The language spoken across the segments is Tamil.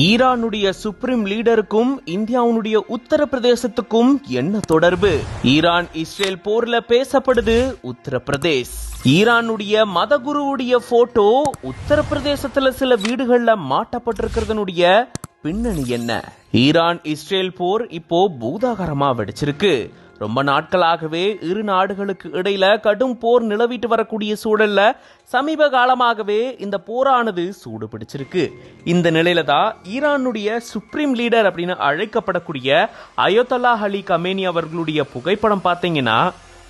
ஈரானுடைய சுப்ரீம் லீடருக்கும் இந்தியாவுடைய உத்தரப்பிரதேசத்துக்கும் என்ன தொடர்பு? ஈரான் இஸ்ரேல் போர்ல பேசப்படுது உத்தரப்பிரதேஷ். ஈரானுடைய மதகுருவுடைய போட்டோ உத்தரப்பிரதேசத்துல சில வீடுகள்ல மாட்டப்பட்டிருக்கிறதனுடைய பின்னணி என்ன? ஈரான் இஸ்ரேல் போர் இப்போ பூதாகரமா வெடிச்சிருக்கு. ரொம்ப நாட்களாகவே இரு நாடுகளுக்கு இடையில கடும் போர் நிலவிட்டு வரக்கூடிய சூழல்ல சமீப காலமாகவே இந்த போரானது சூடு பிடிச்சிருக்கு. இந்த நிலையில தான் ஈரானுடைய சுப்ரீம் லீடர் அப்படின்னு அழைக்கப்படக்கூடிய அயத்தொல்லா அலி கமேனி அவர்களுடைய புகைப்படம் பார்த்தீங்கன்னா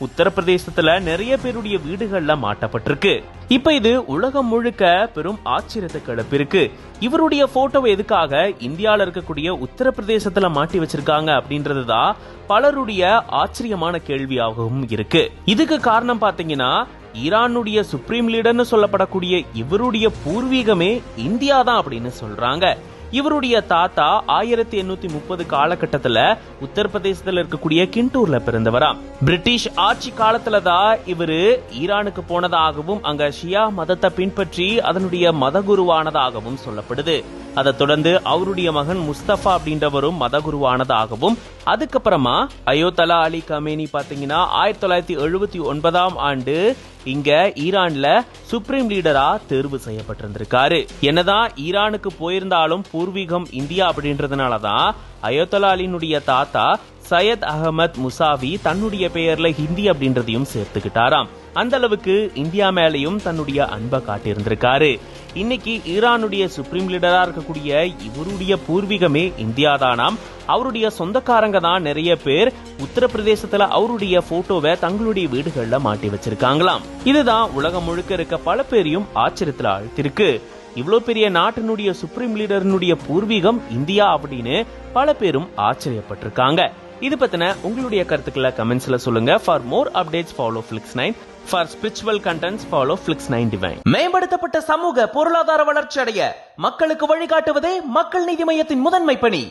உத்தரப்பிரதேசத்துல நிறைய பேருடைய வீடுகள்ல மாட்டப்பட்டிருக்கு. இப்ப இது உலகம் முழுக்க பெரும் ஆச்சரியத்தை கிளப்பிருக்கு. இவருடைய போட்டோ எதுக்காக இந்தியால இருக்கக்கூடிய உத்தரப்பிரதேசத்துல மாட்டி வச்சிருக்காங்க அப்படின்றதுதான் பலருடைய ஆச்சரியமான கேள்வியாகவும் இருக்கு. இதுக்கு காரணம் பாத்தீங்கன்னா ஈரானுடைய சுப்ரீம் லீடர்னு சொல்லப்படக்கூடிய இவருடைய பூர்வீகமே இந்தியா தான் அப்படின்னு சொல்றாங்க. இவருடைய தாத்தா 1830 காலகட்டத்துல உத்தரப்பிரதேசத்துல இருக்கக்கூடிய கிண்டூர்ல பிறந்தவராம். பிரிட்டிஷ் ஆட்சி காலத்துலதான் இவரு ஈரானுக்கு போனதாகவும் அங்க ஷியா மதத்தை பின்பற்றி அதனுடைய மதகுருவானதாகவும் சொல்லப்படுது. அதை தொடர்ந்து அவருடைய மகன் முஸ்தபா அப்படின்றவரும் மதகுருவானதாகவும், அதுக்கப்புறமா அயோத்தலா அலி கமேனி பாத்தீங்கன்னா 1979 ஆண்டு இங்க ஈரான்ல சுப்ரீம் லீடரா தேர்வு செய்யப்பட்டிருந்திருக்காரு. என்னதான் ஈரானுக்கு போயிருந்தாலும் பூர்வீகம் இந்தியா அப்படின்றதுனாலதான் அயோத்தலா அலினுடைய தாத்தா சையத் அகமத் முசாவி தன்னுடைய பெயர்ல ஹிந்தி அப்படின்றதையும் சேர்த்துக்கிட்டாராம். அந்த அளவுக்கு இந்தியா மேலையும் தன்னுடைய அன்பை காட்டியிருந்திருக்காரு. இன்னைக்கு ஈரானுடைய சுப்ரீம் லீடரா இருக்கக்கூடிய இவருடைய பூர்வீகமே இந்தியா தானாம். அவருடைய சொந்தக்காரங்க தான் நிறைய பேர் உத்தரப்பிரதேசத்துல அவருடைய போட்டோவை தங்களுடைய வீடுகள்ல மாட்டி வச்சிருக்காங்களாம். இதுதான் உலகம் முழுக்க இருக்க பல பேரையும் ஆச்சரியத்துல ஆழ்த்திருக்கு. இவ்வளவு பெரிய நாட்டினுடைய சுப்ரீம் லீடர்னுடைய பூர்வீகம் இந்தியா அப்படின்னு பல பேரும் ஆச்சரியப்பட்டிருக்காங்க. இது பத்தின உங்களுடைய கருத்துக்களை கமெண்ட்ஸ்ல சொல்லுங்க. For more updates follow Flix9. For spiritual contents follow Flix9 Divine. மேம்படுத்தப்பட்ட சமூக பொருளாதார வளர்ச்சி அடைய மக்களுக்கு வழிகாட்டுவதே மக்கள் நீதி மையத்தின் முதன்மை பணி.